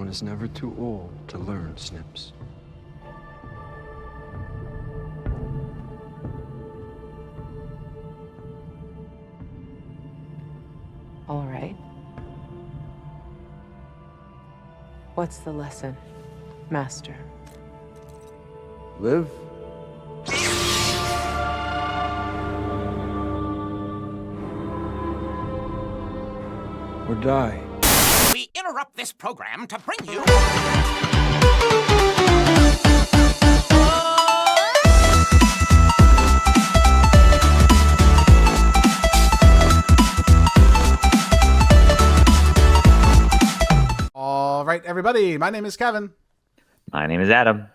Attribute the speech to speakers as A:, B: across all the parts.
A: One is never too old to learn, Snips.
B: All right. What's the lesson, Master?
A: Live. Or die.
C: We interrupt this program to bring you...
D: All right, everybody. My name is Kevin.
E: My name is Adam.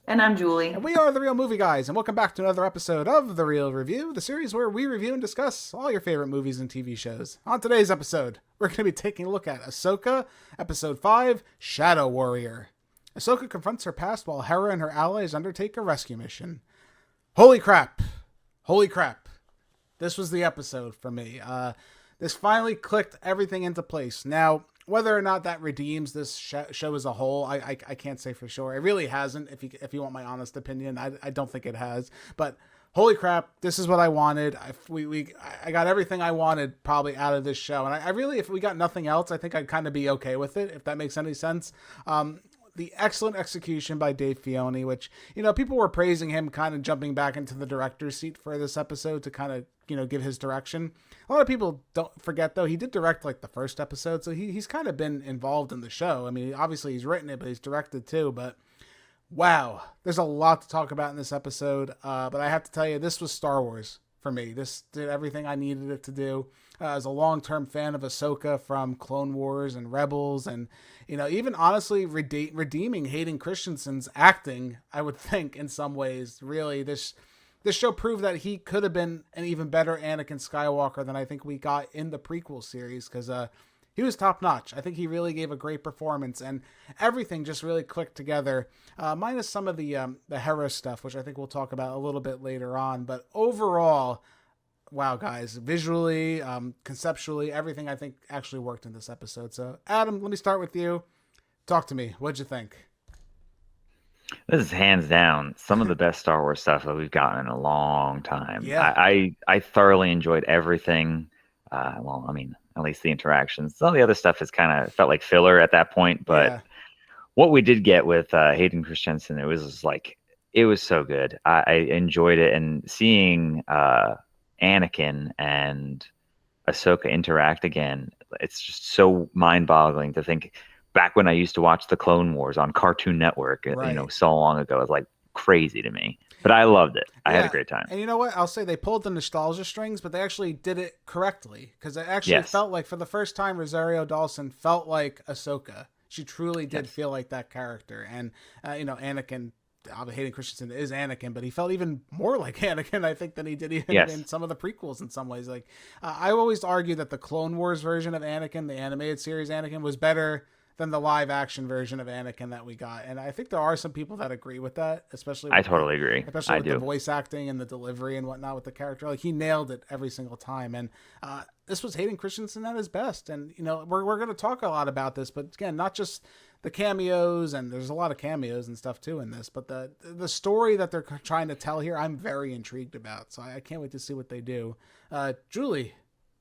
F: And I'm Julie.
D: And we are the Real Movie Guys, and welcome back to another episode of The Real Review, the series where we review and discuss all your favorite movies and TV shows. On today's episode, we're going to be taking a look at Ahsoka, Episode 5, Shadow Warrior. Ahsoka confronts her past while Hera and her allies undertake a rescue mission. Holy crap. Holy crap. This was the episode for me. This finally clicked everything into place. Now, whether or not that redeems this show as a whole, I can't say for sure. It really hasn't, if you want my honest opinion. I don't think it has. But holy crap, this is what I wanted. I got everything I wanted probably out of this show. And I really, if we got nothing else, I think I'd kind of be okay with it, if that makes any sense. The excellent execution by Dave Filoni, which, people were praising him kind of jumping back into the director's seat for this episode to kind of, give his direction. A lot of people don't forget, though, he did direct like the first episode, so he's kind of been involved in the show. I mean, obviously he's written it, but he's directed too. But wow, there's a lot to talk about in this episode. But I have to tell you, this was Star Wars for me. This did everything I needed it to do. As a long-term fan of Ahsoka from Clone Wars and Rebels, and even honestly redeeming Hayden Christensen's acting, I would think in some ways. Really, this show proved that he could have been an even better Anakin Skywalker than I think we got in the prequel series, because he was top-notch. I think he really gave a great performance, and everything just really clicked together, minus some of the Hera stuff, which I think we'll talk about a little bit later on. But overall, wow, guys, visually, conceptually, everything I think actually worked in this episode. So, Adam, let me start with you. Talk to me. What'd you think?
E: This is hands down some of the best Star Wars stuff that we've gotten in a long time.
D: Yeah.
E: I thoroughly enjoyed everything. Well, I mean, at least the interactions. All the other stuff has kind of felt like filler at that point. But what we did get with Hayden Christensen, it was so good. I enjoyed it, and seeing Anakin and Ahsoka interact again, it's just so mind-boggling to think back when I used to watch the Clone Wars on Cartoon Network,
D: right.
E: So long ago. It's like crazy to me, but I loved it. I had a great time.
D: And you know what? I'll say they pulled the nostalgia strings, but they actually did it correctly, because it actually felt like, for the first time, Rosario Dawson felt like Ahsoka. She truly did feel like that character. And, Anakin, Hayden Christensen is Anakin, but he felt even more like Anakin, I think, than he did even in some of the prequels in some ways. Like, I always argue that the Clone Wars version of Anakin, the animated series Anakin, was better than the live action version of Anakin that we got. And I think there are some people that agree with that, especially
E: I totally agree.
D: Especially with the voice acting and the delivery and whatnot with the character. Like, he nailed it every single time. And this was Hayden Christensen at his best. And, we're going to talk a lot about this, but again, not just the cameos, and there's a lot of cameos and stuff too in this, but the story that they're trying to tell here, I'm very intrigued about. So I can't wait to see what they do. Julie,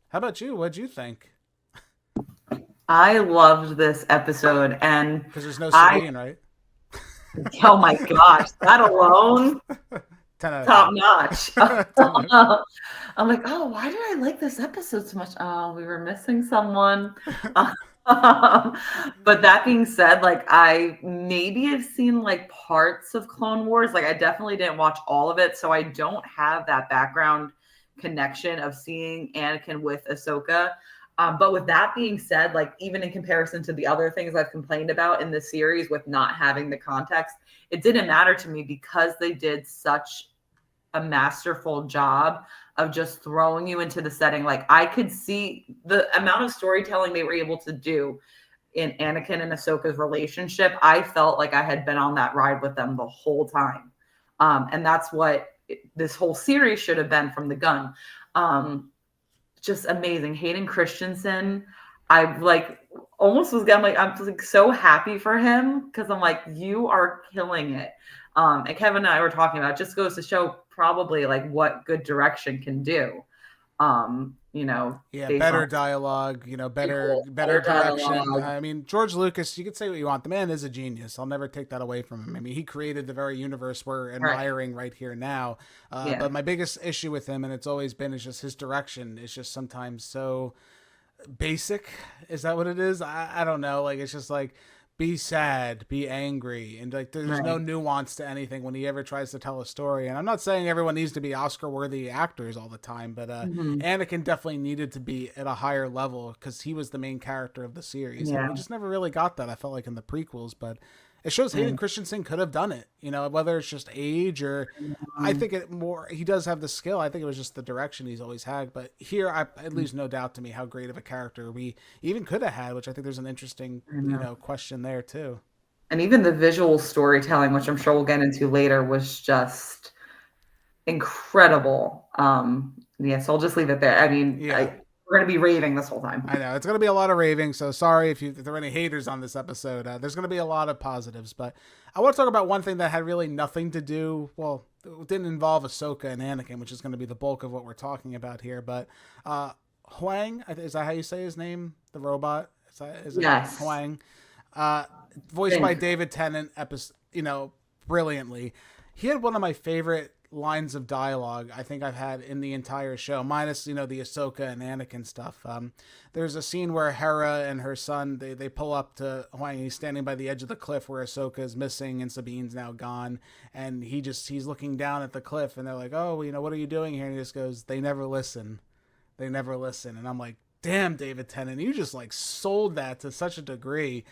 D: how about you? What'd you think?
F: I loved this episode, and
D: because there's no Sabine, right?
F: Oh my gosh, that alone, top notch. I'm like, oh, why did I like this episode so much? Oh, we were missing someone. But that being said, like, I maybe have seen like parts of Clone Wars. Like, I definitely didn't watch all of it, so I don't have that background connection of seeing Anakin with Ahsoka. But with that being said, like, even in comparison to the other things I've complained about in this series with not having the context, it didn't matter to me because they did such a masterful job of just throwing you into the setting. Like, I could see the amount of storytelling they were able to do in Anakin and Ahsoka's relationship. I felt like I had been on that ride with them the whole time. And that's what this whole series should have been from the gun. Just amazing. Hayden Christensen, I like almost was I'm just like so happy for him because I'm like, you are killing it. And Kevin and I were talking about it just goes to show probably like what good direction can do.
D: Yeah,
F: based
D: better
F: on
D: dialogue, better
F: better
D: direction.
F: dialogue.
D: I mean, George Lucas, you could say what you want. The man is a genius. I'll never take that away from him. I mean, he created the very universe we're admiring right here now.
F: Yeah.
D: But my biggest issue with him, and it's always been, is just his direction is just sometimes so basic. Is that what it is? I don't know. Like, it's just like, be sad, be angry, and like there's no nuance to anything when he ever tries to tell a story. And I'm not saying everyone needs to be Oscar-worthy actors all the time, but Anakin definitely needed to be at a higher level because he was the main character of the series.
F: Yeah.
D: And we just never really got that, I felt like, in the prequels, but it shows Hayden Christensen could have done it, whether it's just age or I think he does have the skill. I think it was just the direction he's always had. But here, it leaves no doubt to me how great of a character we even could have had, which I think there's an interesting, question there too.
F: And even the visual storytelling, which I'm sure we'll get into later, was just incredible. So I'll just leave it there. I mean, we're going to be raving this whole time.
D: I know. It's going to be a lot of raving, so sorry if there are any haters on this episode. There's going to be a lot of positives, but I want to talk about one thing that had really nothing to do, well, it didn't involve Ahsoka and Anakin, which is going to be the bulk of what we're talking about here, but Huang, is that how you say his name? The robot? Is it
F: yes.
D: Huang? Voiced by David Tennant, brilliantly. He had one of my favorite lines of dialogue I think I've had in the entire show, minus the Ahsoka and Anakin stuff. There's a scene where Hera and her son they pull up to Huang. He's standing by the edge of the cliff where Ahsoka is missing and Sabine's now gone, and he's looking down at the cliff, and they're like, oh, what are you doing here? And he just goes, they never listen, and I'm like, damn, David Tennant, you just like sold that to such a degree.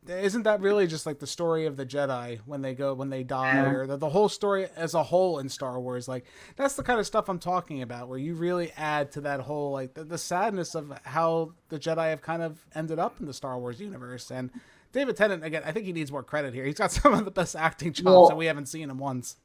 D: Isn't that really just like the story of the Jedi when they die, or the whole story as a whole in Star Wars? Like, that's the kind of stuff I'm talking about, where you really add to that whole, like the sadness of how the Jedi have kind of ended up in the Star Wars universe. And David Tennant, again, I think he needs more credit here. He's got some of the best acting chops, and we haven't seen him once.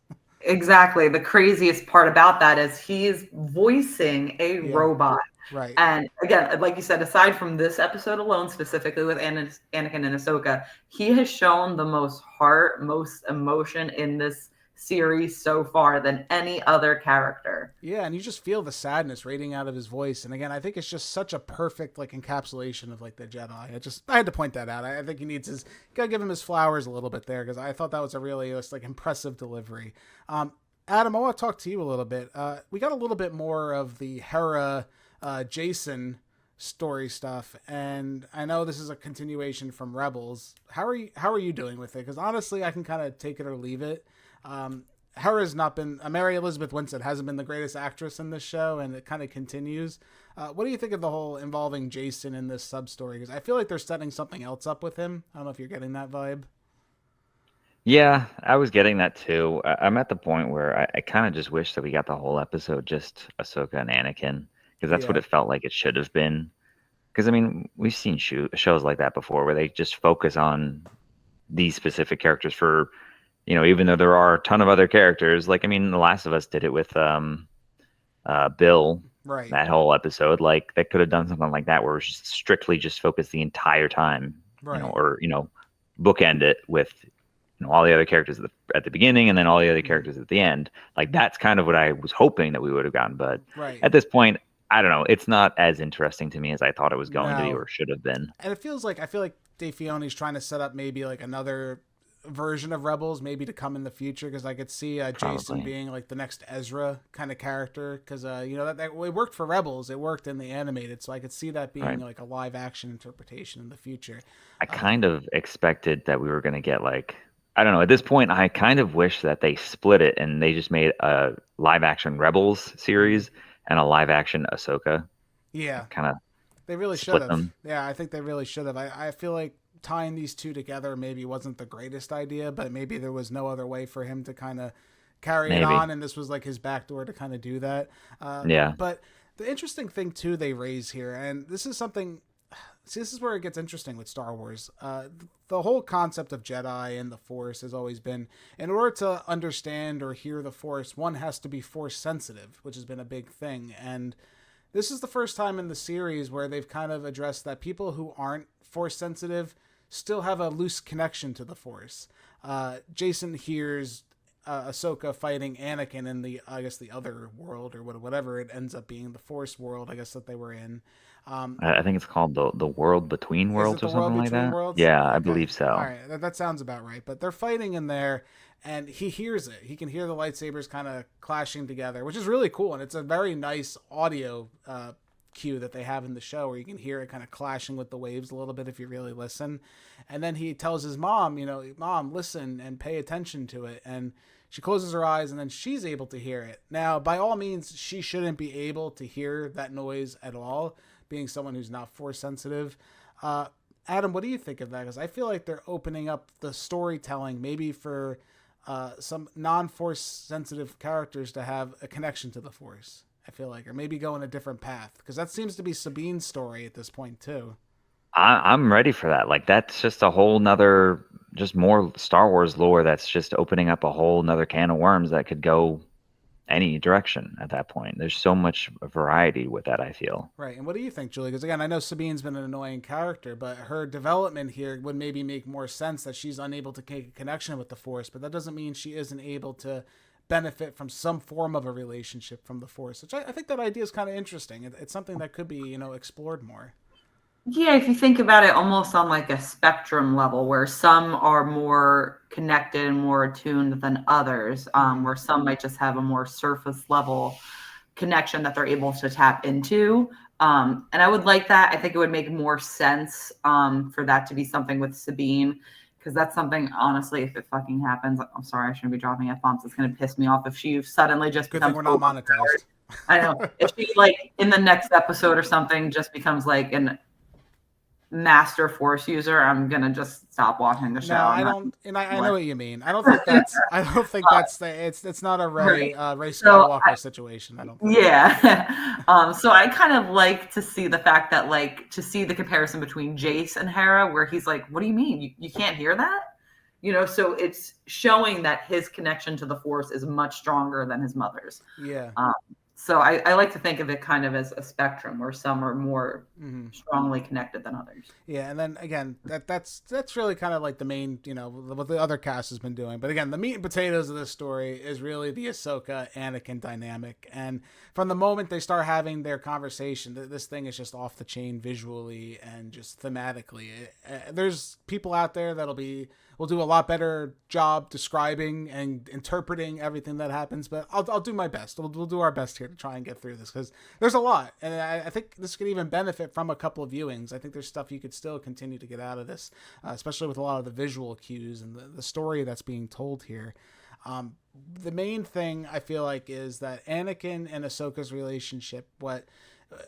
F: Exactly. The craziest part about that is he's voicing a robot.
D: Right.
F: And again, like you said, aside from this episode alone, specifically with Anakin and Ahsoka, he has shown the most heart, most emotion in this series so far than any other character.
D: Yeah, and you just feel the sadness radiating out of his voice. And again, I think it's just such a perfect like encapsulation of like the Jedi. I had to point that out. I think he needs gotta give him his flowers a little bit there, because I thought that was a really like impressive delivery. Adam, I want to talk to you a little bit. We got a little bit more of the Hera Jason story stuff, and I know this is a continuation from Rebels. How are you doing with it? Because honestly, I can kind of take it or leave it. Hera's not been Mary Elizabeth Winstead hasn't been the greatest actress in this show, and it kind of continues. What do you think of the whole involving Jason in this sub story? Because I feel like they're setting something else up with him. I don't know if you're getting that vibe.
E: Yeah, I was getting that too. I'm at the point where I kind of just wish that we got the whole episode just Ahsoka and Anakin, because that's what it felt like it should have been. Because, I mean, we've seen shows like that before where they just focus on these specific characters for, even though there are a ton of other characters. Like, I mean, The Last of Us did it with Bill,
D: right?
E: That whole episode. Like, they could have done something like that where it's just strictly just focused the entire time,
D: right?
E: Or bookend it with all the other characters at the beginning and then all the other characters at the end. Like, that's kind of what I was hoping that we would have gotten. But at this point, I don't know. It's not as interesting to me as I thought it was going to be or should have been.
D: And I feel like Dave Filoni's trying to set up maybe like another version of Rebels, maybe to come in the future, because I could see Jason being like the next Ezra kind of character, because that it worked for Rebels, it worked in the animated, so I could see that being like a live action interpretation in the future.
E: I kind of expected that we were going to get like, I don't know, at this point I kind of wish that they split it and they just made a live action Rebels series and a live action Ahsoka.
D: Yeah.
E: Kind of.
D: They really should have. Yeah, I think they really should have. I feel like tying these two together maybe wasn't the greatest idea, but maybe there was no other way for him to kind of carry it on, and this was like his backdoor to kind of do that. But the interesting thing too they raise here, and this is something, this is where it gets interesting with Star Wars. The whole concept of Jedi and the Force has always been, in order to understand or hear the Force, one has to be Force sensitive, which has been a big thing. And This is the first time in the series where they've kind of addressed that people who aren't Force sensitive still have a loose connection to the Force. Jason hears Ahsoka fighting Anakin in the other world, or whatever it ends up being, the Force world, I guess, that they were in.
E: I think it's called the World Between Worlds or something like that.
D: Worlds?
E: Yeah,
D: Okay.
E: I believe so.
D: All right, that sounds about right. But they're fighting in there, and he hears it. He can hear the lightsabers kind of clashing together, which is really cool, and it's a very nice audio cue that they have in the show where you can hear it kind of clashing with the waves a little bit if you really listen. And then he tells his mom, Mom, listen and pay attention to it. And she closes her eyes, and then she's able to hear it. Now, by all means, she shouldn't be able to hear that noise at all, being someone who's not Force sensitive. Adam, what do you think of that? Because I feel like they're opening up the storytelling maybe for some non-Force sensitive characters to have a connection to the Force, I feel like, or maybe go in a different path, because that seems to be Sabine's story at this point too.
E: I'm ready for that. Like, that's just a whole nother, just more Star Wars lore that's just opening up a whole nother can of worms that could go any direction at that point. There's so much variety with that, I feel.
D: Right. And what do you think, Julie? Because again, I know Sabine's been an annoying character, but her development here would maybe make more sense, that she's unable to make a connection with the Force, but that doesn't mean she isn't able to benefit from some form of a relationship from the Force, which I think that idea is kind of interesting. It's something that could be, explored more.
F: Yeah, if you think about it almost on like a spectrum level, where some are more connected and more attuned than others, where some might just have a more surface level connection that they're able to tap into. And I would like that. I think it would make more sense for that to be something with Sabine, because that's something, honestly, if it fucking happens, I'm sorry, I shouldn't be dropping F-bombs. It's going to piss me off if she suddenly just
D: Good thing we're not monetized.
F: I know. If she, like, in the next episode or something, just becomes like an master Force user, I'm gonna just stop watching the show.
D: No, I don't, and I know what you mean. I don't think that's it's not a Rey Skywalker situation. I don't think.
F: Yeah. So I kind of like to see the fact that, like, to see the comparison between Jace and Hera, where he's like, what do you mean? You can't hear that? So it's showing that his connection to the Force is much stronger than his mother's.
D: Yeah.
F: So I like to think of it kind of as a spectrum, where some are more strongly connected than others.
D: Yeah, and then again, that's really kind of like the main, what the other cast has been doing. But again, the meat and potatoes of this story is really the Ahsoka Anakin dynamic. And from the moment they start having their conversation, this thing is just off the chain visually and just thematically. There's people out there will do a lot better job describing and interpreting everything that happens, but I'll do my best. We'll do our best here to try and get through this, because there's a lot, and I think this could even benefit from a couple of viewings. I think there's stuff you could still continue to get out of this, especially with a lot of the visual cues and the story that's being told here. The main thing I feel like is that Anakin and Ahsoka's relationship,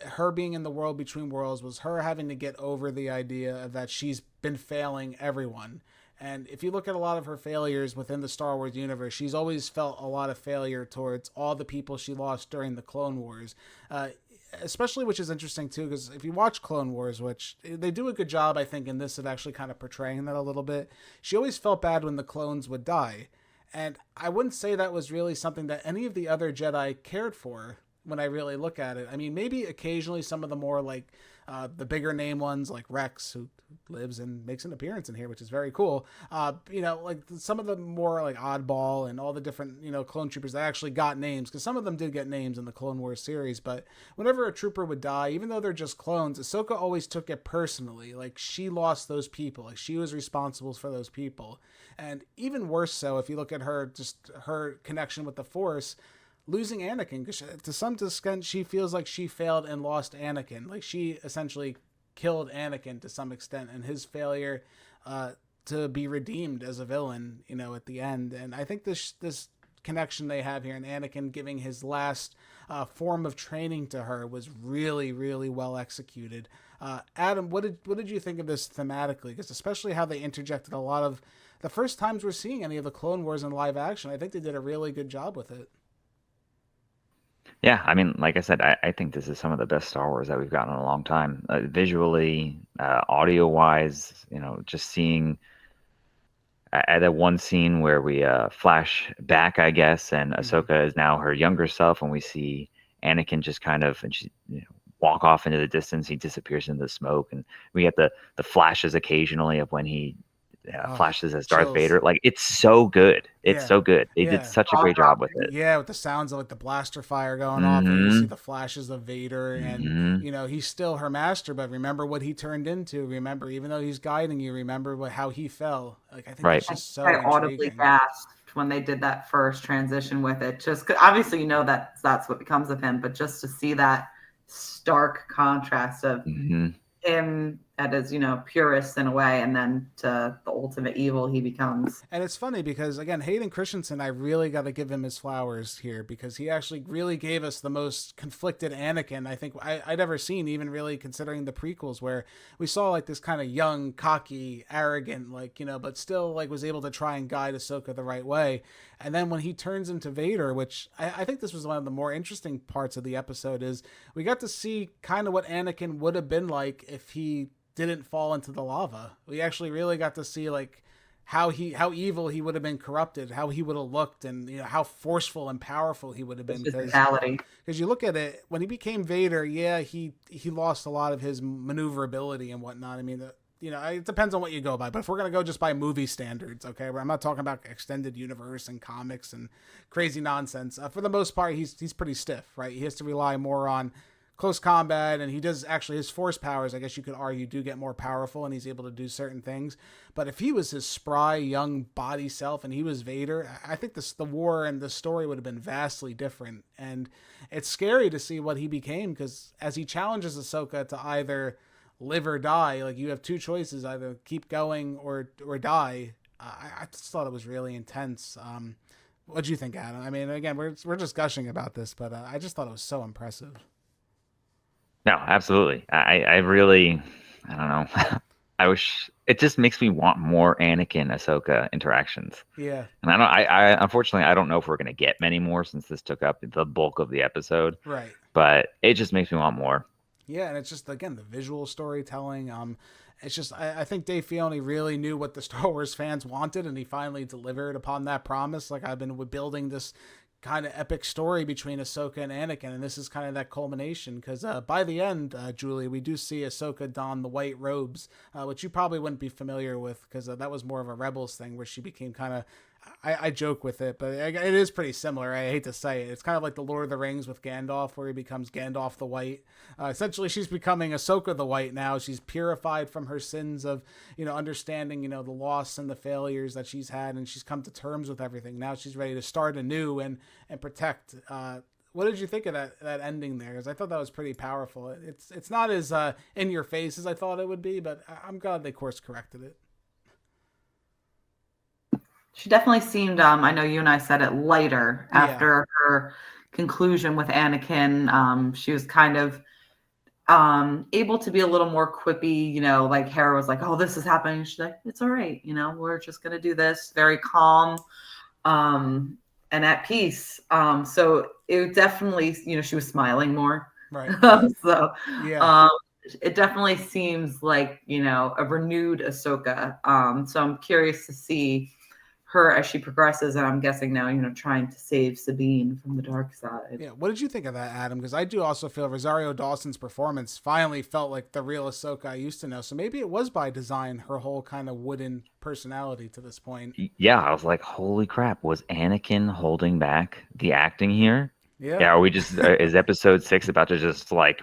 D: her being in the world between worlds, was her having to get over the idea that she's been failing everyone. And if you look at a lot of her failures within the Star Wars universe, she's always felt a lot of failure towards all the people she lost during the Clone Wars. Especially, which is interesting too, because if you watch Clone Wars, which they do a good job, I think, in this of actually kind of portraying that a little bit, she always felt bad when the clones would die. And I wouldn't say that was really something that any of the other Jedi cared for when I really look at it. I mean, maybe occasionally some of the more like the bigger name ones, like Rex, who lives and makes an appearance in here, which is very cool. Like some of the more like oddball and all the different, clone troopers that actually got names, because some of them did get names in the Clone Wars series. But whenever a trooper would die, even though they're just clones, Ahsoka always took it personally. Like, she lost those people. Like, she was responsible for those people. And even worse so, if you look at her connection with the Force, losing Anakin, because to some extent she feels like she failed and lost Anakin. Like, she essentially killed Anakin to some extent, and his failure to be redeemed as a villain, at the end. And I think this connection they have here, and Anakin giving his last form of training to her, was really, really well executed. Adam, what did you think of this thematically? Because especially how they interjected a lot of the first times we're seeing any of the Clone Wars in live action, I think they did a really good job with it.
E: Yeah, I mean, like I said, I think this is some of the best Star Wars that we've gotten in a long time. Visually, audio-wise, just seeing at that one scene where we flash back, I guess, and Ahsoka is now her younger self, and we see Anakin just kind of walk off into the distance. He disappears into the smoke, and we get the flashes occasionally of when he flashes as Darth
D: chills.
E: Vader. Like, it's so good. It's
D: Yeah.
E: so good. They did such a great job with it.
D: Yeah, with the sounds of like the blaster fire going off, and you see the flashes of Vader, and he's still her master. But remember what he turned into. Remember, even though he's guiding you, remember how he fell. Like, I think that's just so.
F: I audibly gasped when they did that first transition with it. Just obviously, that's what becomes of him, but just to see that stark contrast of him at his purest in a way, and then to the ultimate evil he becomes.
D: And it's funny because, again, Hayden Christensen, I really got to give him his flowers here, because he actually really gave us the most conflicted Anakin I think I'd ever seen, even really considering the prequels, where we saw like this kind of young, cocky, arrogant, but still like was able to try and guide Ahsoka the right way. And then when he turns into Vader, which I think this was one of the more interesting parts of the episode, is we got to see kind of what Anakin would have been like if he didn't fall into the lava. We actually really got to see like how evil he would have been corrupted, how he would have looked, and how forceful and powerful he would have been. Because you look at it, when he became Vader, he lost a lot of his maneuverability and whatnot. I mean, it depends on what you go by, but if we're going to go just by movie standards, okay, I'm not talking about extended universe and comics and crazy nonsense. For the most part, he's pretty stiff, right? He has to rely more on close combat, and he does actually, his force powers, I guess you could argue, do get more powerful, and he's able to do certain things. But if he was his spry, young body self and he was Vader, I think the war and the story would have been vastly different. And it's scary to see what he became, because as he challenges Ahsoka to either live or die, like, you have two choices, either keep going or die. I just thought it was really intense. What do you think, Adam? I mean, again, we're just gushing about this, but I just thought it was so impressive.
E: No, absolutely. I really, I don't know. I wish, it just makes me want more Anakin Ahsoka interactions.
D: Yeah.
E: And I unfortunately, I don't know if we're going to get many more, since this took up the bulk of the episode.
D: Right.
E: But it just makes me want more.
D: Yeah. And it's just, again, the visual storytelling. It's just, I think Dave Filoni really knew what the Star Wars fans wanted, and he finally delivered upon that promise. Like, I've been building this kind of epic story between Ahsoka and Anakin, and this is kind of that culmination, because by the end, Julie, we do see Ahsoka don the white robes, which you probably wouldn't be familiar with, because that was more of a Rebels thing, where she became kind of, I joke with it, but it is pretty similar. I hate to say it. It's kind of like the Lord of the Rings with Gandalf, where he becomes Gandalf the White. Essentially, she's becoming Ahsoka the White now. She's purified from her sins of, understanding, the loss and the failures that she's had, and she's come to terms with everything. Now she's ready to start anew and protect. What did you think of that ending there? Because I thought that was pretty powerful. It's not as in your face as I thought it would be, but I'm glad they course corrected it.
F: She definitely seemed, I know you and I said it, lighter after her conclusion with Anakin. She was kind of able to be a little more quippy, like Hera was like, oh, this is happening. She's like, it's all right. We're just going to do this. Very calm and at peace. So it definitely, she was smiling more.
D: Right.
F: So
D: yeah.
F: It definitely seems like, a renewed Ahsoka. So I'm curious to see her as she progresses, and I'm guessing now, trying to save Sabine from the dark side.
D: Yeah, what did you think of that, Adam? Because I do also feel Rosario Dawson's performance finally felt like the real Ahsoka I used to know. So maybe it was by design, her whole kind of wooden personality to this point.
E: Yeah, I was like, holy crap, was Anakin holding back the acting here?
D: Yeah.
E: Are we just, is episode 6 about to just like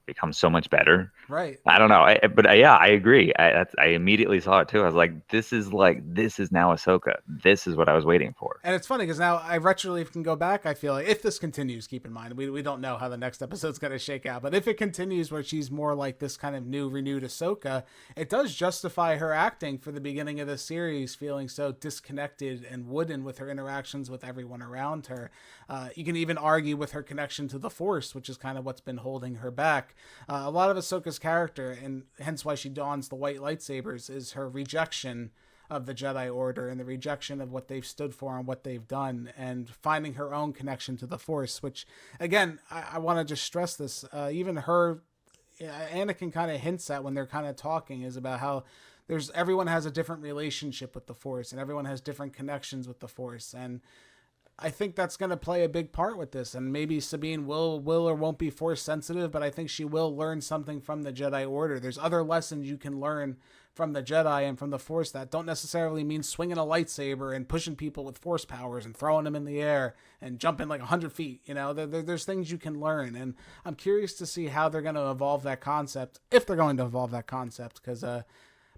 E: become so much better?
D: Right.
E: I don't know. But I agree. I immediately saw it too. I was like, this is now Ahsoka. This is what I was waiting for.
D: And it's funny because now I retroly can go back. I feel like if this continues, keep in mind, we don't know how the next episode's going to shake out, but if it continues where she's more like this kind of renewed Ahsoka, it does justify her acting for the beginning of the series, feeling so disconnected and wooden with her interactions with everyone around her. You can even argue with her connection to the Force, which is kind of what's been holding her back. A lot of Ahsoka's character, and hence why she dons the white lightsabers, is her rejection of the Jedi Order and the rejection of what they've stood for and what they've done, and finding her own connection to the Force, which, again, I want to just stress this. Even her, Anakin kind of hints at when they're kind of talking, is about how everyone has a different relationship with the Force, and everyone has different connections with the Force, and I think that's going to play a big part with this. And maybe Sabine will or won't be Force sensitive, but I think she will learn something from the Jedi Order. There's other lessons you can learn from the Jedi and from the Force that don't necessarily mean swinging a lightsaber and pushing people with Force powers and throwing them in the air and jumping like 100 feet. You know, there's things you can learn. And I'm curious to see how they're going to evolve that concept, if they're going to evolve that concept, because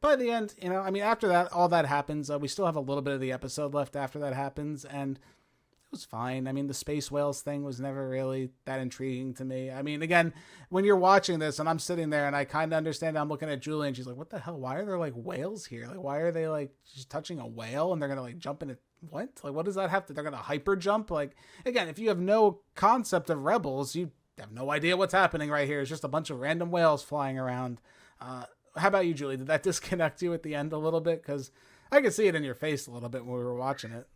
D: by the end, you know, I mean, after that, all that happens, we still have a little bit of the episode left after that happens, and it was fine. I mean, the space whales thing was never really that intriguing to me. I mean, again, when you're watching this and I'm sitting there and I kind of understand, I'm looking at Julie and she's like, what the hell? Why are there like whales here? Like, why are they like just touching a whale and they're going to like jump in it? What? Like, what does that have to, they're going to hyper jump? Like, again, if you have no concept of Rebels, you have no idea what's happening right here. It's just a bunch of random whales flying around. How about you, Julie? Did that disconnect you at the end a little bit? Because I could see it in your face a little bit when we were watching it.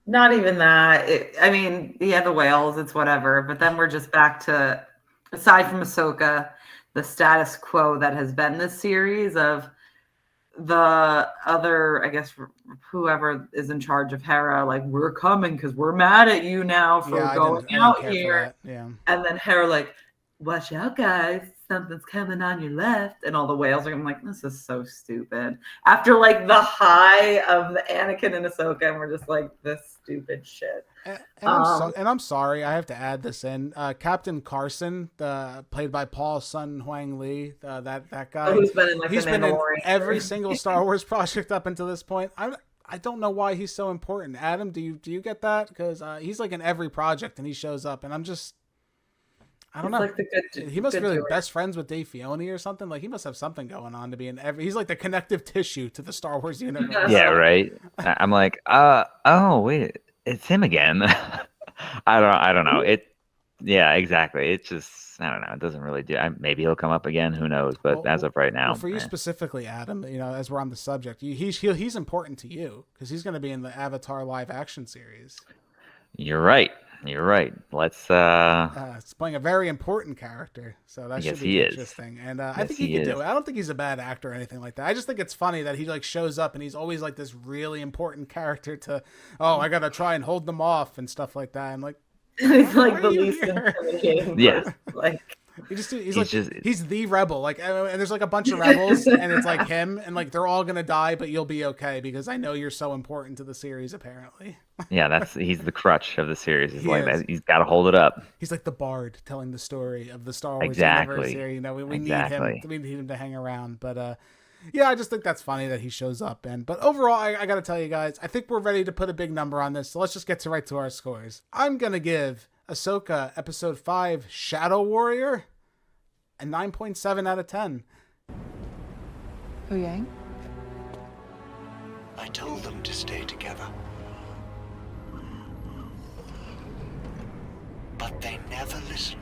F: Not even that. I mean, yeah, the whales, it's whatever. But then we're just back to, aside from Ahsoka, the status quo that has been this series of the other, I guess, whoever is in charge of Hera, like, we're coming because we're mad at you now for going out here.
D: Yeah.
F: And then Hera, like, watch out, guys. Something's coming on your left. And all the whales are, I'm like, this is so stupid. After, like, the high of the Anakin and Ahsoka, and we're just like, this stupid shit.
D: And I'm sorry, I have to add this in. Captain Carson, played by Paul Sun Huang Lee, that guy.
F: Who's been in, like,
D: he's been in every
F: series.
D: single Star Wars project up until this point. I don't know why he's so important. Adam, do you get that? Because he's like in every project and he shows up, and I'm just, I don't know.
F: Like
D: he must be really best friends with Dave Filoni or something. Like, he must have something going on to be in every. He's like the connective tissue to the Star Wars universe.
E: Yeah, right. I'm like, oh wait, it's him again. I don't know. Yeah, exactly. It just, I don't know. It doesn't really do. Maybe he'll come up again. Who knows? But as of right now,
D: for you specifically, Adam, you know, as we're on the subject, he's important to you because he's going to be in the Avatar live action series.
E: You're right. Let's.
D: It's playing a very important character, so that should be interesting. And I think he can do it. I don't think he's a bad actor or anything like that. I just think it's funny that he like shows up and he's always like this really important character to. Oh, I gotta try and hold them off and stuff like that. And like,
F: he's like the least intimidating.
E: Yes.
F: Like.
D: He's the rebel, like, and there's like a bunch of rebels and it's like him and like they're all gonna die, but you'll be okay because I know you're so important to the series apparently.
E: Yeah, he's the crutch of the series. He's got to hold it up.
D: He's like the bard telling the story of the Star Wars universe here. You know, we need him. We need him to hang around, but yeah, I just think that's funny that he shows up. But overall, I got to tell you guys, I think we're ready to put a big number on this. So let's just get right to our scores. I'm gonna give Ahsoka Episode 5 Shadow Warrior a 9.7 out of 10.
B: Hu Yang?
G: I told them to stay together. But they never listen.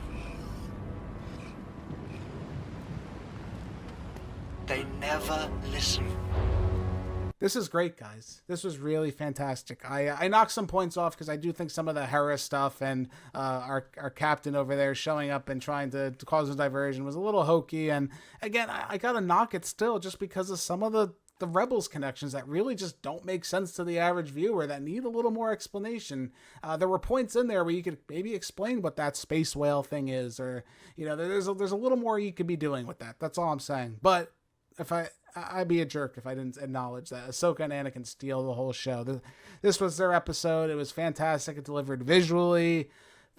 G: They never listen.
D: This is great, guys. This was really fantastic. I knocked some points off because I do think some of the Hera stuff and our captain over there showing up and trying to cause a diversion was a little hokey. And again, I got to knock it still just because of some of the Rebels connections that really just don't make sense to the average viewer that need a little more explanation. There were points in there where you could maybe explain what that space whale thing is, or, you know, there's a little more you could be doing with that. That's all I'm saying. But if I'd be a jerk if I didn't acknowledge that Ahsoka and Anakin steal the whole show. This was their episode. It was fantastic. It delivered visually,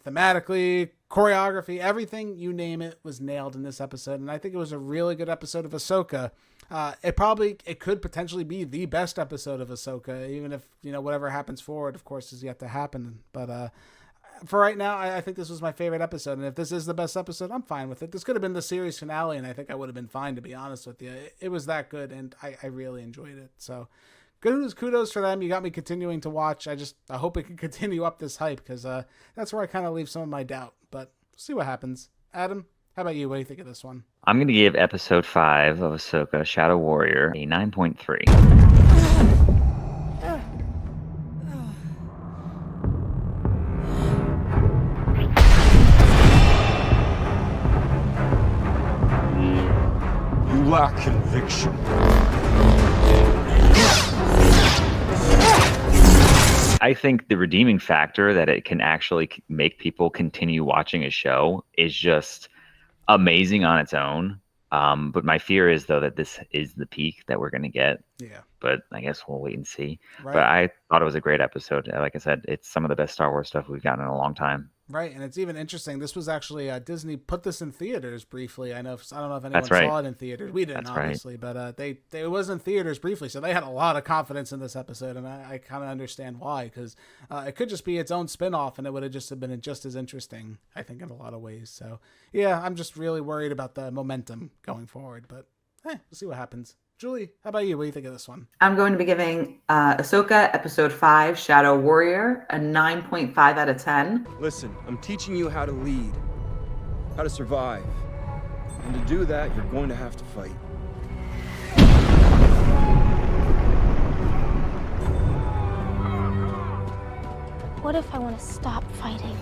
D: thematically, choreography, everything, you name it, was nailed in this episode. And I think it was a really good episode of Ahsoka. It could potentially be the best episode of Ahsoka, even if, you know, whatever happens forward, of course, is yet to happen. But for right now, I think this was my favorite episode. And if this is the best episode, I'm fine with it. This could have been the series finale, and I think I would have been fine, to be honest with you. It was that good, and I really enjoyed it. So kudos for them. You got me continuing to watch. I hope it can continue up this hype, because that's where I kind of leave some of my doubt. But see what happens. Adam, how about you? What do you think of this one?
E: I'm going to give Episode 5 of Ahsoka, Shadow Warrior, a 9.3.
A: Lack conviction.
E: I think the redeeming factor that it can actually make people continue watching a show is just amazing on its own. But my fear is, though, that this is the peak that we're going to get.
D: Yeah.
E: But I guess we'll wait and see.
D: Right.
E: But I thought it was a great episode. Like I said, it's some of the best Star Wars stuff we've gotten in a long time.
D: Right, and it's even interesting. This was actually Disney put this in theaters briefly. I don't know if anyone
E: right.
D: saw it in theaters. We didn't,
E: That's
D: obviously,
E: right.
D: but it was in theaters briefly, so they had a lot of confidence in this episode, and I kind of understand why, because it could just be its own spin-off, and it would have just been just as interesting, I think, in a lot of ways. So, yeah, I'm just really worried about the momentum going forward, but we'll see what happens. Julie, how about you? What do you think of this one?
F: I'm going to be giving Ahsoka Episode 5, Shadow Warrior, a 9.5 out of 10.
A: Listen, I'm teaching you how to lead, how to survive. And to do that, you're going to have to fight.
H: What if I want to stop fighting?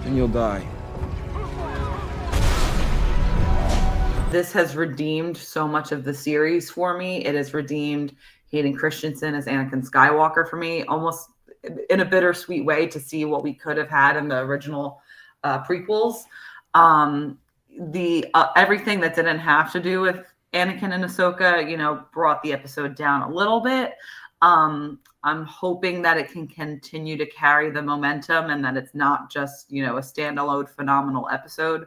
A: Then you'll die.
F: This has redeemed so much of the series for me. It has redeemed Hayden Christensen as Anakin Skywalker for me, almost in a bittersweet way, to see what we could have had in the original prequels. Everything that didn't have to do with Anakin and Ahsoka, brought the episode down a little bit. I'm hoping that it can continue to carry the momentum and that it's not just, a standalone phenomenal episode.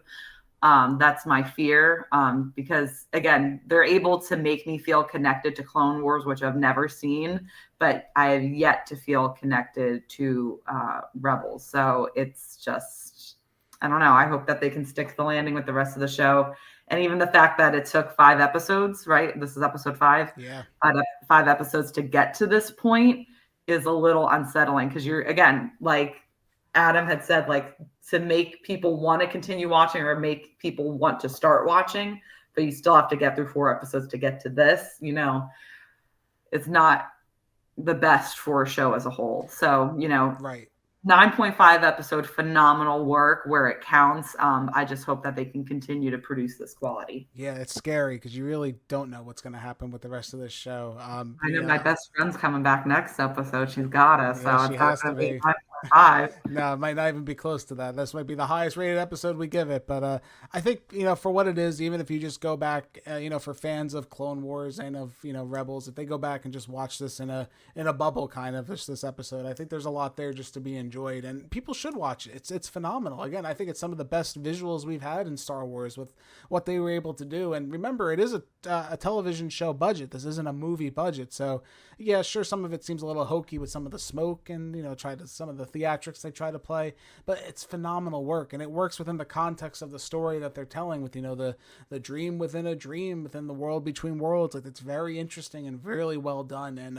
F: That's my fear, because, again, they're able to make me feel connected to Clone Wars, which I've never seen, but I have yet to feel connected to Rebels. So it's just, I don't know. I hope that they can stick to the landing with the rest of the show. And even the fact that it took 5 episodes, right? This is episode 5.
D: Yeah.
F: 5 episodes to get to this point is a little unsettling, because you're, again, like Adam had said, like, to make people want to continue watching or make people want to start watching, but you still have to get through 4 episodes to get to this, it's not the best for a show as a whole. So,
D: Right.
F: 9.5 episode, phenomenal work where it counts. I just hope that they can continue to produce this quality.
D: Yeah, it's scary because you really don't know what's going to happen with the rest of this show.
F: I know my best friend's coming back next episode. She's got us.
D: Yeah,
F: so
D: she
F: it's
D: has
F: not
D: to
F: gonna
D: be.
F: 9.5.
D: No, it might not even be close to that. This might be the highest rated episode we give it. But I think, for what it is, even if you just go back, for fans of Clone Wars and of, Rebels, if they go back and just watch this in a bubble kind of, this episode, I think there's a lot there just to be enjoyed. And people should watch it. It's phenomenal. Again, I think it's some of the best visuals we've had in Star Wars with what they were able to do. And remember, it is a television show budget. This isn't a movie budget. So, yeah, sure, some of it seems a little hokey with some of the smoke and, some of the theatrics they try to play, but it's phenomenal work, and it works within the context of the story that they're telling with, the dream within a dream within the world between worlds. Like, it's very interesting and really well done, and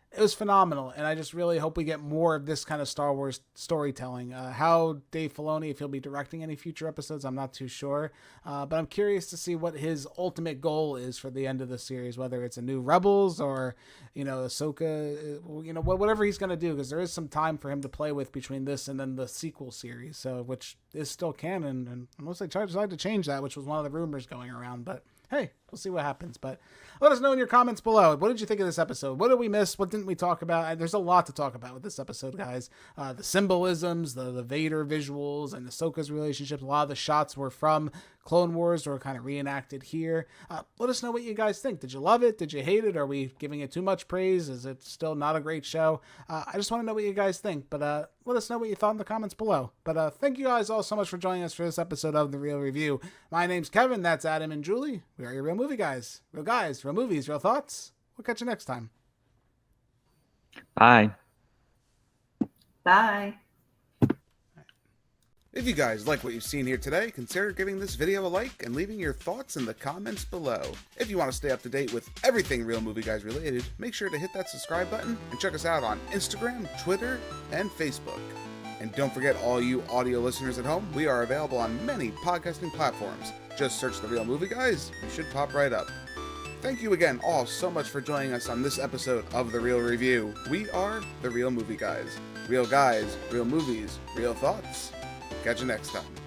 D: it was phenomenal, and I just really hope we get more of this kind of Star Wars storytelling. How Dave Filoni, if he'll be directing any future episodes, I'm not too sure, but I'm curious to see what his ultimate goal is for the end of the series, whether it's a new Rebels or, Ahsoka, whatever he's going to do, because there is some time for him to play with between this and then the sequel series, so which is still canon, and unless they decide to change that, which was one of the rumors going around, but hey, we'll see what happens. But let us know in your comments below. What did you think of this episode? What did we miss? What didn't we talk about? There's a lot to talk about with this episode, guys. The symbolisms, the Vader visuals, and Ahsoka's relationships. A lot of the shots were from Clone Wars or kind of reenacted here. Let us know what you guys think. Did you love it? Did you hate it? Are we giving it too much praise? Is it still not a great show? I just want to know what you guys think. But let us know what you thought in the comments below. But thank you guys all so much for joining us for this episode of The Real Review. My name's Kevin. That's Adam and Julie. We are your Real Movie Guys. Real guys, real movies, real thoughts. We'll catch you next time.
E: Bye.
F: Bye.
D: If you guys like what you've seen here today, consider giving this video a like and leaving your thoughts in the comments below. If you want to stay up to date with everything Real Movie Guys related, make sure to hit that subscribe button and check us out on Instagram, Twitter, and Facebook. And don't forget, all you audio listeners at home, we are available on many podcasting platforms. Just search The Real Movie Guys, you should pop right up. Thank you again all so much for joining us on this episode of The Real Review. We are The Real Movie Guys. Real guys, real movies, real thoughts. Catch you next time.